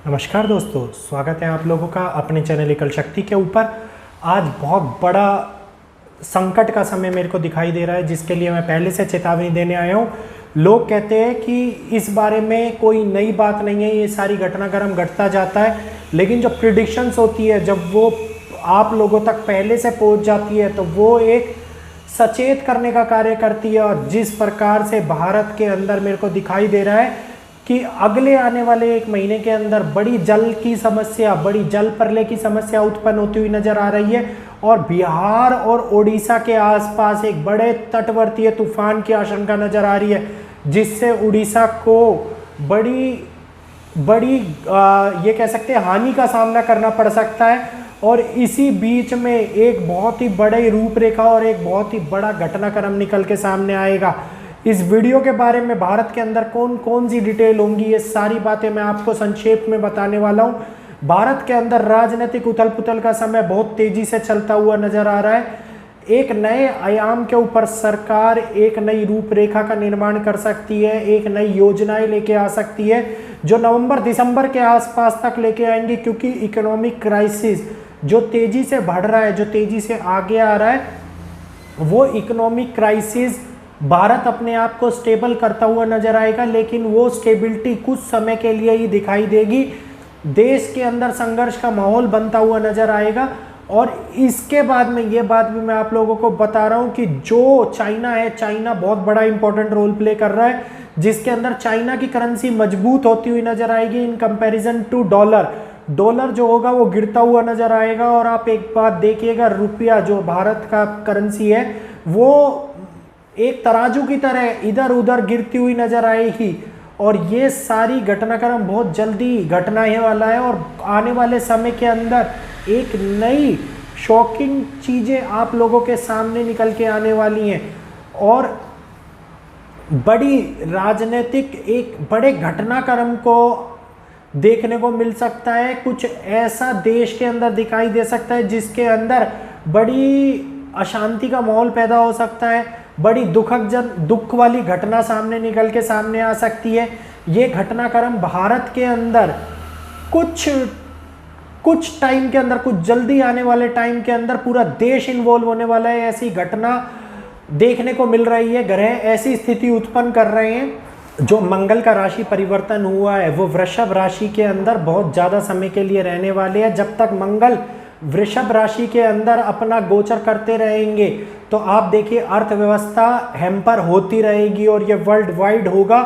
नमस्कार दोस्तों, स्वागत है आप लोगों का अपने चैनल एकल शक्ति के ऊपर। आज बहुत बड़ा संकट का समय मेरे को दिखाई दे रहा है, जिसके लिए मैं पहले से चेतावनी देने आया हूँ। लोग कहते हैं कि इस बारे में कोई नई बात नहीं है, ये सारी घटनाक्रम घटता जाता है, लेकिन जो प्रिडिक्शंस होती है जब वो आप लोगों तक पहले से पहुँच जाती है तो वो एक सचेत करने का कार्य करती है। और जिस प्रकार से भारत के अंदर मेरे को दिखाई दे रहा है कि अगले आने वाले एक महीने के अंदर बड़ी जल की समस्या, बड़ी जल प्रलय की समस्या उत्पन्न होती हुई नजर आ रही है। और बिहार और उड़ीसा के आसपास एक बड़े तटवर्तीय तूफान की आशंका नजर आ रही है, जिससे उड़ीसा को बड़ी ये कह सकते हैं हानि का सामना करना पड़ सकता है। और इसी बीच में एक बहुत ही बड़ी रूपरेखा और एक बहुत ही बड़ा घटनाक्रम निकल के सामने आएगा। इस वीडियो के बारे में भारत के अंदर कौन कौन सी डिटेल होंगी, ये सारी बातें मैं आपको संक्षेप में बताने वाला हूं। भारत के अंदर राजनीतिक उथल पुथल का समय बहुत तेजी से चलता हुआ नजर आ रहा है। एक नए आयाम के ऊपर सरकार एक नई रूपरेखा का निर्माण कर सकती है, एक नई योजनाएं लेके आ सकती है, जो नवंबर दिसंबर के आसपास तक लेके आएंगे। क्योंकि इकोनॉमिक क्राइसिस जो तेजी से बढ़ रहा है, जो तेजी से आगे आ रहा है, वो इकोनॉमिक क्राइसिस भारत अपने आप को स्टेबल करता हुआ नजर आएगा, लेकिन वो स्टेबिलिटी कुछ समय के लिए ही दिखाई देगी। देश के अंदर संघर्ष का माहौल बनता हुआ नजर आएगा। और इसके बाद में ये बात भी मैं आप लोगों को बता रहा हूं कि जो चाइना है, चाइना बहुत बड़ा इंपॉर्टेंट रोल प्ले कर रहा है, जिसके अंदर चाइना की करेंसी मजबूत होती हुई नजर आएगी in comparison to dollar. Dollar जो होगा वो गिरता हुआ नजर आएगा। और आप एक बात देखिएगा, रुपया जो भारत का करेंसी है वो एक तराजू की तरह इधर उधर गिरती हुई नजर आएगी। और ये सारी घटनाक्रम बहुत जल्दी घटने वाला है। और आने वाले समय के अंदर एक नई शॉकिंग चीजें आप लोगों के सामने निकल के आने वाली हैं। और बड़ी राजनीतिक एक बड़े घटनाक्रम को देखने को मिल सकता है। कुछ ऐसा देश के अंदर दिखाई दे सकता है जिसके अंदर बड़ी अशांति का माहौल पैदा हो सकता है। बड़ी दुख वाली घटना सामने निकल के सामने आ सकती है। ये घटनाक्रम भारत के अंदर कुछ टाइम के अंदर, कुछ जल्दी आने वाले टाइम के अंदर पूरा देश इन्वॉल्व होने वाला है। ऐसी घटना देखने को मिल रही है। ग्रह ऐसी स्थिति उत्पन्न कर रहे हैं। जो मंगल का राशि परिवर्तन हुआ है वो वृषभ राशि के अंदर बहुत ज़्यादा समय के लिए रहने वाले हैं। जब तक मंगल वृषभ राशि के अंदर अपना गोचर करते रहेंगे तो आप देखिए अर्थव्यवस्था हैम्पर होती रहेगी और ये वर्ल्ड वाइड होगा,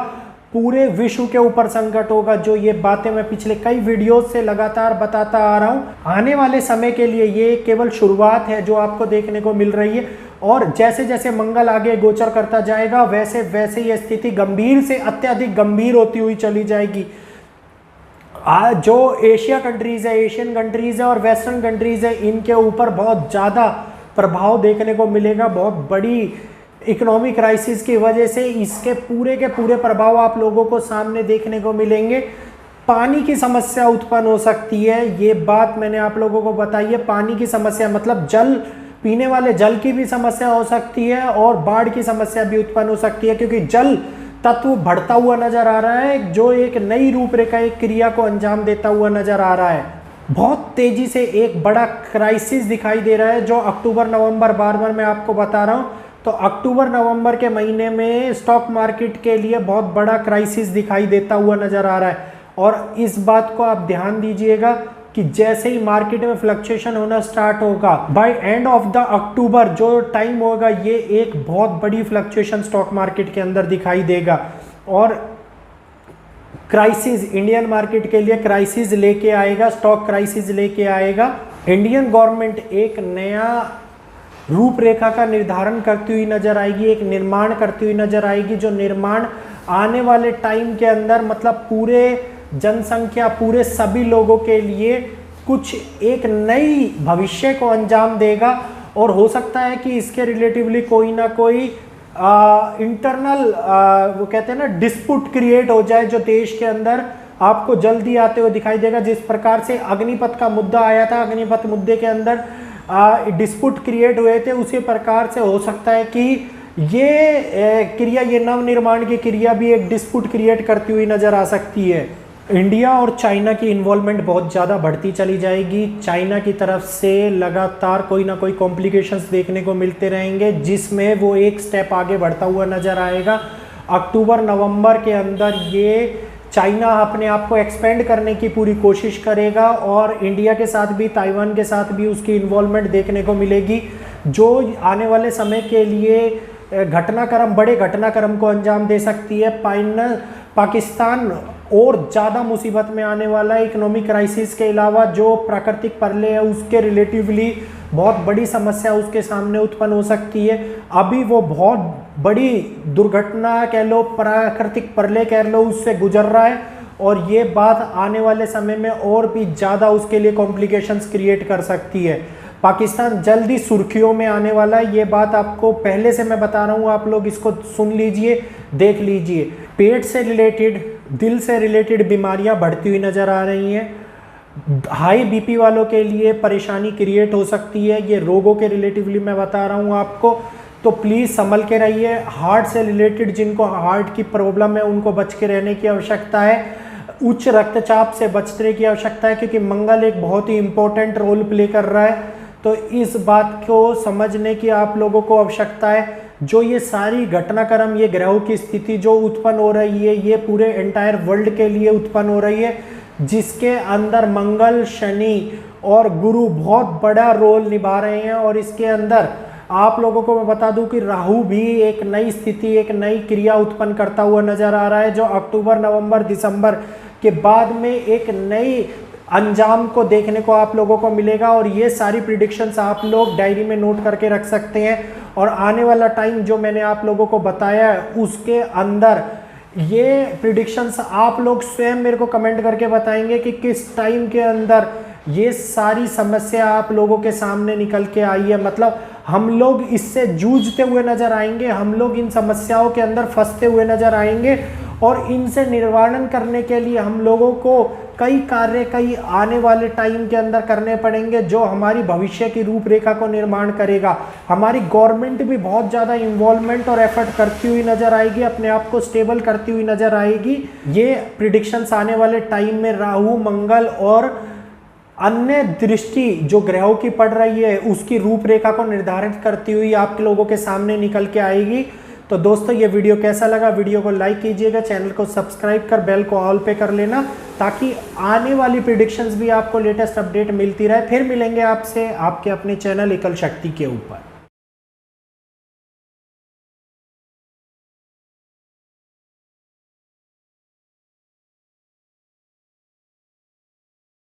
पूरे विश्व के ऊपर संकट होगा। जो ये बातें मैं पिछले कई वीडियोस से लगातार बताता आ रहा हूँ। आने वाले समय के लिए ये केवल शुरुआत है जो आपको देखने को मिल रही है। और जैसे जैसे मंगल आगे गोचर करता जाएगा वैसे वैसे ये स्थिति गंभीर से अत्यधिक गंभीर होती हुई चली जाएगी। जो एशिया कंट्रीज है, एशियन कंट्रीज है और वेस्टर्न कंट्रीज है, इनके ऊपर बहुत ज़्यादा प्रभाव देखने को मिलेगा। बहुत बड़ी इकोनॉमिक क्राइसिस की वजह से इसके पूरे के पूरे प्रभाव आप लोगों को सामने देखने को मिलेंगे। पानी की समस्या उत्पन्न हो सकती है, ये बात मैंने आप लोगों को बताई है। पानी की समस्या मतलब जल, पीने वाले जल की भी समस्या हो सकती है और बाढ़ की समस्या भी उत्पन्न हो सकती है। क्योंकि जल तत्व बढ़ता हुआ नजर आ रहा है, जो एक नई रूपरेखा, एक क्रिया को अंजाम देता हुआ नजर आ रहा है। बहुत तेजी से एक बड़ा क्राइसिस दिखाई दे रहा है जो अक्टूबर नवंबर, बार बार मैं आपको बता रहा हूं, तो अक्टूबर नवंबर के महीने में स्टॉक मार्केट के लिए बहुत बड़ा क्राइसिस दिखाई देता हुआ नजर आ रहा है। और इस बात को आप ध्यान दीजिएगा कि जैसे ही मार्केट में फ्लक्चुएशन होना स्टार्ट होगा, by end of the October जो टाइम होगा, ये एक बहुत बड़ी फ्लक्चुएशन स्टॉक मार्केट के अंदर दिखाई देगा। और क्राइसिस इंडियन मार्केट के लिए क्राइसिस लेके आएगा, स्टॉक क्राइसिस लेके आएगा। इंडियन गवर्नमेंट एक नया रूपरेखा का निर्धारण करती हुई नजर आएगी, एक निर्माण करती हुई नजर आएगी, जो निर्माण आने वाले टाइम के अंदर मतलब पूरे जनसंख्या, पूरे सभी लोगों के लिए कुछ एक नई भविष्य को अंजाम देगा। और हो सकता है कि इसके रिलेटिवली कोई ना कोई इंटरनल वो कहते हैं ना डिस्प्यूट क्रिएट हो जाए, जो देश के अंदर आपको जल्दी आते हुए दिखाई देगा। जिस प्रकार से अग्निपथ का मुद्दा आया था, अग्निपथ मुद्दे के अंदर डिस्प्यूट क्रिएट हुए थे, उसी प्रकार से हो सकता है कि ये क्रिया, ये नव निर्माण की क्रिया भी एक डिस्प्यूट क्रिएट करती हुई नजर आ सकती है। इंडिया और चाइना की इन्वॉल्वमेंट बहुत ज़्यादा बढ़ती चली जाएगी। चाइना की तरफ से लगातार कोई ना कोई कॉम्प्लिकेशंस देखने को मिलते रहेंगे, जिसमें वो एक स्टेप आगे बढ़ता हुआ नज़र आएगा। अक्टूबर नवंबर के अंदर ये चाइना अपने आप को एक्सपेंड करने की पूरी कोशिश करेगा और इंडिया के साथ भी, ताइवान के साथ भी उसकी इन्वॉल्वमेंट देखने को मिलेगी, जो आने वाले समय के लिए घटनाक्रम, बड़े घटनाक्रम को अंजाम दे सकती है। पाकिस्तान और ज़्यादा मुसीबत में आने वाला है। इकोनॉमिक क्राइसिस के अलावा जो प्राकृतिक प्रलय है उसके रिलेटिवली बहुत बड़ी समस्या उसके सामने उत्पन्न हो सकती है। अभी वो बहुत बड़ी दुर्घटना कह लो, प्राकृतिक प्रलय कह लो, उससे गुजर रहा है और ये बात आने वाले समय में और भी ज़्यादा उसके लिए कॉम्प्लिकेशंस क्रिएट कर सकती है। पाकिस्तान जल्दी सुर्खियों में आने वाला है, ये बात आपको पहले से मैं बता रहा हूँ, आप लोग इसको सुन लीजिए, देख लीजिए। पेट से रिलेटेड, दिल से रिलेटेड बीमारियां बढ़ती हुई नज़र आ रही हैं। हाई बीपी वालों के लिए परेशानी क्रिएट हो सकती है। ये रोगों के रिलेटिवली मैं बता रहा हूँ आपको, तो प्लीज़ संभल के रहिए। हार्ट से रिलेटेड जिनको हार्ट की प्रॉब्लम है उनको बच के रहने की आवश्यकता है। उच्च रक्तचाप से बचने की आवश्यकता है, क्योंकि मंगल एक बहुत ही इंपॉर्टेंट रोल प्ले कर रहा है। तो इस बात को समझने की आप लोगों को आवश्यकता है। जो ये सारी घटनाक्रम, ये ग्रहों की स्थिति जो उत्पन्न हो रही है, ये पूरे एंटायर वर्ल्ड के लिए उत्पन्न हो रही है, जिसके अंदर मंगल, शनि और गुरु बहुत बड़ा रोल निभा रहे हैं। और इसके अंदर आप लोगों को मैं बता दूं कि राहु भी एक नई स्थिति, एक नई क्रिया उत्पन्न करता हुआ नजर आ रहा है, जो अक्टूबर, नवंबर, दिसंबर के बाद में एक नई अंजाम को देखने को आप लोगों को मिलेगा। और ये सारी प्रिडिक्शंस आप लोग डायरी में नोट करके रख सकते हैं। और आने वाला टाइम जो मैंने आप लोगों को बताया है, उसके अंदर ये प्रिडिक्शंस आप लोग स्वयं मेरे को कमेंट करके बताएंगे कि किस टाइम के अंदर ये सारी समस्या आप लोगों के सामने निकल के आई है। मतलब हम लोग इससे जूझते हुए नजर आएंगे, हम लोग इन समस्याओं के अंदर फंसते हुए नजर आएंगे और इनसे निवारण करने के लिए हम लोगों को कई कार्य, कई आने वाले टाइम के अंदर करने पड़ेंगे, जो हमारी भविष्य की रूपरेखा को निर्माण करेगा। हमारी गवर्नमेंट भी बहुत ज़्यादा इन्वॉल्वमेंट और एफर्ट करती हुई नजर आएगी, अपने आप को स्टेबल करती हुई नजर आएगी। ये प्रिडिक्शंस आने वाले टाइम में राहु, मंगल और अन्य दृष्टि जो ग्रहों की पड़ रही है उसकी रूपरेखा को निर्धारित करती हुई आप लोगों के सामने निकल के आएगी। तो दोस्तों, ये वीडियो कैसा लगा? वीडियो को लाइक कीजिएगा, चैनल को सब्सक्राइब कर बेल को ऑल पे कर लेना, ताकि आने वाली प्रिडिक्शंस भी आपको लेटेस्ट अपडेट मिलती रहे। फिर मिलेंगे आपसे आपके अपने चैनल एकल शक्ति के ऊपर।